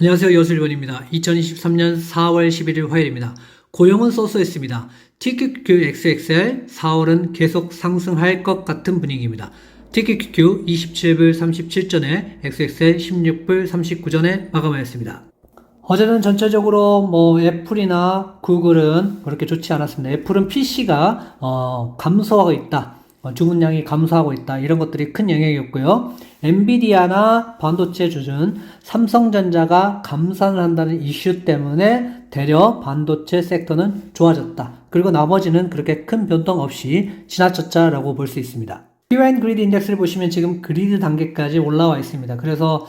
안녕하세요. 여수일본입니다. 2023년 4월 11일 화요일입니다. 고용은 쏘쏘했습니다. TQQXXL 4월은 계속 상승할 것 같은 분위기입니다. TQQQ 27불 37전에 XXL 16불 39전에 마감하였습니다. 어제는 전체적으로 애플이나 구글은 그렇게 좋지 않았습니다. 애플은 PC가 감소하고 있다. 주문량이 감소하고 있다. 이런 것들이 큰 영향이었고요. 엔비디아나 반도체 주준 삼성전자가 감산을 한다는 이슈 때문에 대려 반도체 섹터는 좋아졌다. 그리고 나머지는 그렇게 큰 변동 없이 지나쳤다라고 볼 수 있습니다. P&N 그리드 인덱스를 보시면 지금 그리드 단계까지 올라와 있습니다. 그래서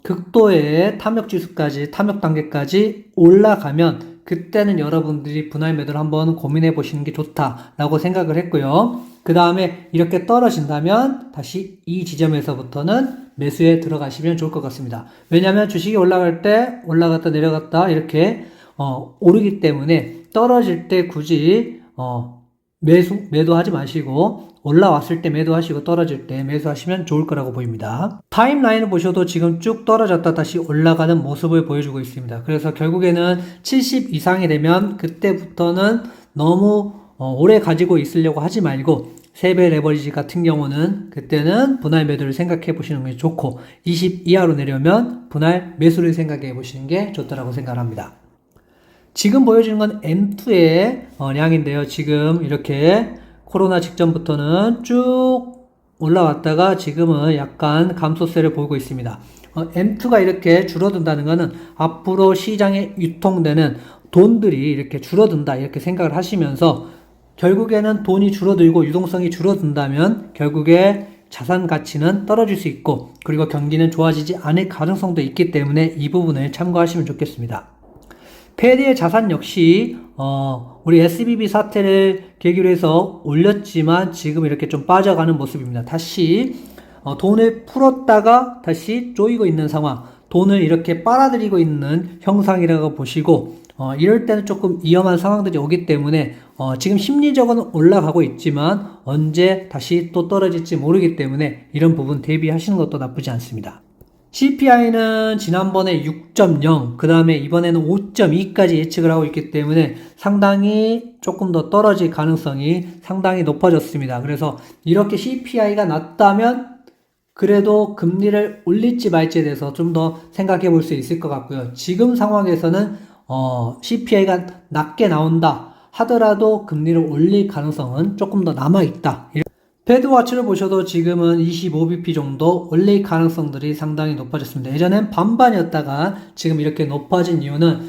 극도의 탐욕 지수까지, 탐욕 단계까지 올라가면 그때는 여러분들이 분할 매도를 한번 고민해 보시는 게 좋다라고 생각을 했고요. 그 다음에 이렇게 떨어진다면 다시 이 지점에서부터는 매수에 들어가시면 좋을 것 같습니다. 왜냐하면 주식이 올라갈 때 올라갔다 내려갔다 이렇게 오르기 때문에 떨어질 때 굳이 매도하지 마시고 올라왔을 때 매도하시고 떨어질 때 매수하시면 좋을 거라고 보입니다. 타임라인을 보셔도 지금 쭉 떨어졌다 다시 올라가는 모습을 보여주고 있습니다. 그래서 결국에는 70 이상이 되면 그때부터는 너무 오래 가지고 있으려고 하지 말고 3배 레버리지 같은 경우는 그때는 분할 매도를 생각해 보시는 게 좋고 20 이하로 내려면 분할 매수를 생각해 보시는 게 좋다라고 생각합니다. 지금 보여지는 건 M2의 량인데요. 지금 이렇게 코로나 직전부터는 쭉 올라왔다가 지금은 약간 감소세를 보이고 있습니다. M2가 이렇게 줄어든다는 것은 앞으로 시장에 유통되는 돈들이 이렇게 줄어든다 이렇게 생각을 하시면서 결국에는 돈이 줄어들고 유동성이 줄어든다면 결국에 자산 가치는 떨어질 수 있고 그리고 경기는 좋아지지 않을 가능성도 있기 때문에 이 부분을 참고하시면 좋겠습니다. 패드의 자산 역시 우리 SBB 사태를 계기로 해서 올렸지만 지금 이렇게 좀 빠져가는 모습입니다. 다시 돈을 풀었다가 다시 쪼이고 있는 상황, 돈을 이렇게 빨아들이고 있는 형상이라고 보시고 이럴 때는 조금 위험한 상황들이 오기 때문에 지금 심리적으로는 올라가고 있지만 언제 다시 또 떨어질지 모르기 때문에 이런 부분 대비하시는 것도 나쁘지 않습니다. CPI는 지난번에 6.0, 그 다음에 이번에는 5.2까지 예측을 하고 있기 때문에 상당히 조금 더 떨어질 가능성이 상당히 높아졌습니다. 그래서 이렇게 CPI가 낮다면 그래도 금리를 올릴지 말지에 대해서 좀 더 생각해 볼 수 있을 것 같고요. 지금 상황에서는 CPI가 낮게 나온다 하더라도 금리를 올릴 가능성은 조금 더 남아있다. 패드와치를 보셔도 지금은 25bp 정도 올릴 가능성들이 상당히 높아졌습니다. 예전엔 반반이었다가 지금 이렇게 높아진 이유는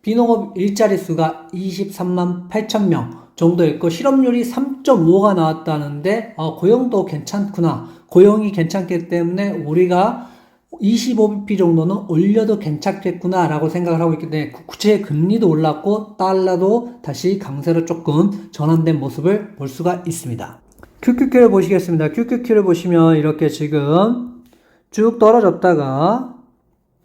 비농업 일자리 수가 23만 8천 명 정도였고 실업률이 3.5가 나왔다는데 고용도 괜찮구나. 고용이 괜찮기 때문에 우리가 25bp 정도는 올려도 괜찮겠구나 라고 생각을 하고 있기 때문에 국채 금리도 올랐고 달러도 다시 강세로 조금 전환된 모습을 볼 수가 있습니다. QQQ를 보시겠습니다. QQQ를 보시면 이렇게 지금 쭉 떨어졌다가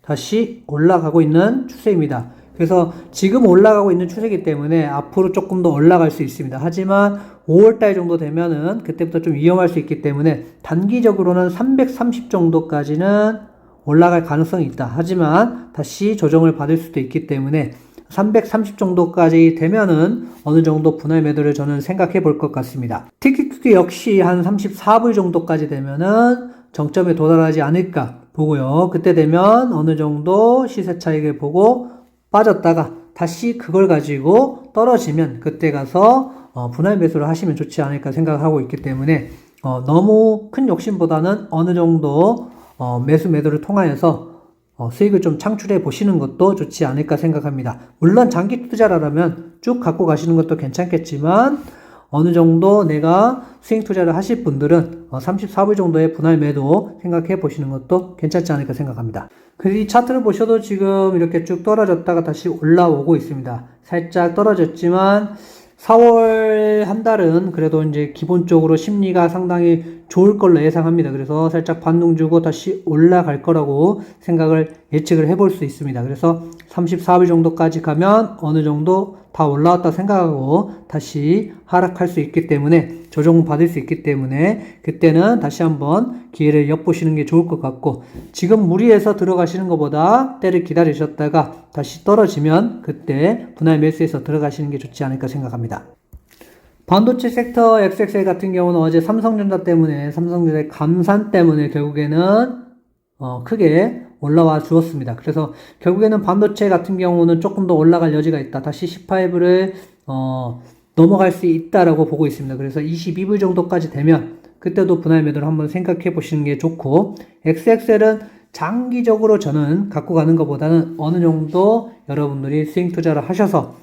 다시 올라가고 있는 추세입니다. 그래서 지금 올라가고 있는 추세이기 때문에 앞으로 조금 더 올라갈 수 있습니다. 하지만 5월달 정도 되면은 그때부터 좀 위험할 수 있기 때문에 단기적으로는 330 정도까지는 올라갈 가능성이 있다. 하지만 다시 조정을 받을 수도 있기 때문에 330 정도까지 되면은 어느 정도 분할 매도를 저는 생각해 볼 것 같습니다. TQQ 역시 한 34불 정도까지 되면은 정점에 도달하지 않을까 보고요. 그때 되면 어느 정도 시세 차익을 보고 빠졌다가 다시 그걸 가지고 떨어지면 그때 가서 분할 매수를 하시면 좋지 않을까 생각하고 있기 때문에 너무 큰 욕심보다는 어느 정도 매도를 통하여서 수익을 좀 창출해 보시는 것도 좋지 않을까 생각합니다. 물론 장기 투자라면 쭉 갖고 가시는 것도 괜찮겠지만 어느 정도 내가 수익 투자를 하실 분들은 34불 정도의 분할 매도 생각해 보시는 것도 괜찮지 않을까 생각합니다. 그래서 이 차트를 보셔도 지금 이렇게 쭉 떨어졌다가 다시 올라오고 있습니다. 살짝 떨어졌지만 4월 한 달은 그래도 이제 기본적으로 심리가 상당히 좋을 걸로 예상합니다. 그래서 살짝 반등 주고 다시 올라갈 거라고 생각을 예측을 해볼 수 있습니다. 그래서 34불 정도까지 가면 어느 정도 다 올라왔다 생각하고 다시 하락할 수 있기 때문에 조정받을 수 있기 때문에 그때는 다시 한번 기회를 엿보시는 게 좋을 것 같고 지금 무리해서 들어가시는 것보다 때를 기다리셨다가 다시 떨어지면 그때 분할 매수해서 들어가시는 게 좋지 않을까 생각합니다. 반도체 섹터 XXL 같은 경우는 어제 삼성전자 때문에 삼성전자의 감산 때문에 결국에는 크게 올라와 주었습니다. 그래서 결국에는 반도체 같은 경우는 조금 더 올라갈 여지가 있다. 다시 15를 넘어갈 수 있다라고 보고 있습니다. 그래서 22불 정도까지 되면 그때도 분할 매도를 한번 생각해 보시는 게 좋고 XXL은 장기적으로 저는 갖고 가는 것보다는 어느 정도 여러분들이 스윙 투자를 하셔서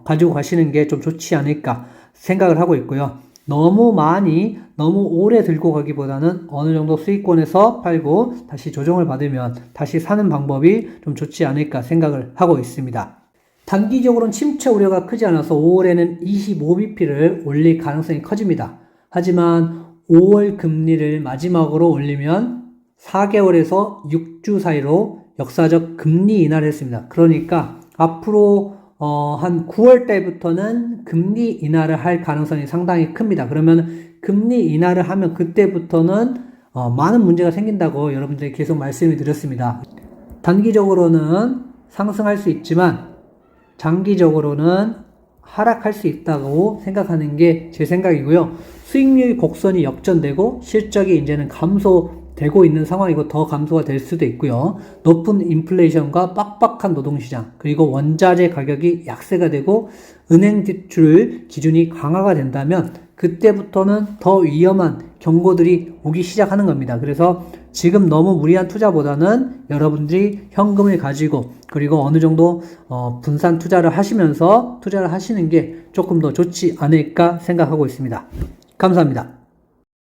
가지고 가시는 게 좀 좋지 않을까 생각을 하고 있고요. 너무 많이 너무 오래 들고 가기보다는 어느 정도 수익권에서 팔고 다시 조정을 받으면 다시 사는 방법이 좀 좋지 않을까 생각을 하고 있습니다. 단기적으로는 침체 우려가 크지 않아서 5월에는 25bp를 올릴 가능성이 커집니다. 하지만 5월 금리를 마지막으로 올리면 4개월에서 6주 사이로 역사적 금리 인하를 했습니다. 그러니까 앞으로 한 9월 때부터는 금리 인하를 할 가능성이 상당히 큽니다. 그러면 금리 인하를 하면 그때부터는 많은 문제가 생긴다고 여러분들이 계속 말씀을 드렸습니다. 단기적으로는 상승할 수 있지만 장기적으로는 하락할 수 있다고 생각하는 게 제 생각이고요. 수익률 곡선이 역전되고 실적이 이제는 감소되고 있는 상황이고 더 감소가 될 수도 있고요. 높은 인플레이션과 빡빡한 노동시장 그리고 원자재 가격이 약세가 되고 은행 대출 기준이 강화가 된다면 그때부터는 더 위험한 경고들이 오기 시작하는 겁니다. 그래서 지금 너무 무리한 투자보다는 여러분들이 현금을 가지고 그리고 어느 정도 분산 투자를 하시면서 투자를 하시는 게 조금 더 좋지 않을까 생각하고 있습니다. 감사합니다.